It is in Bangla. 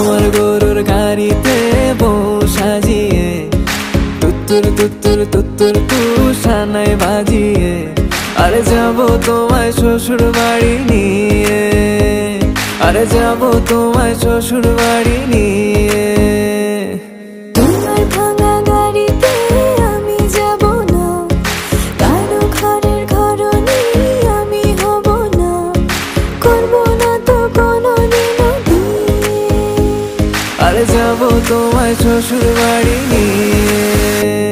আমার গরুর গাড়িতে বউ সাজিয়ে তুত্তুর তুত্তুর তুত্তুর তুষানায় বাজিয়ে আরে যাবো তোমায় শ্বশুর বাড়ি নিয়ে, আরে যাবো তোমায় শ্বশুর বাড়ি নিয়ে। তোমার ভাঙা গাড়িতে আমি যাব না, কারো ঘরের ঘরনি আমি হব না, করব না তো কোনোদিনও বিয়ে। আরে যাবো তোমায় শ্বশুর বাড়ি নিয়ে।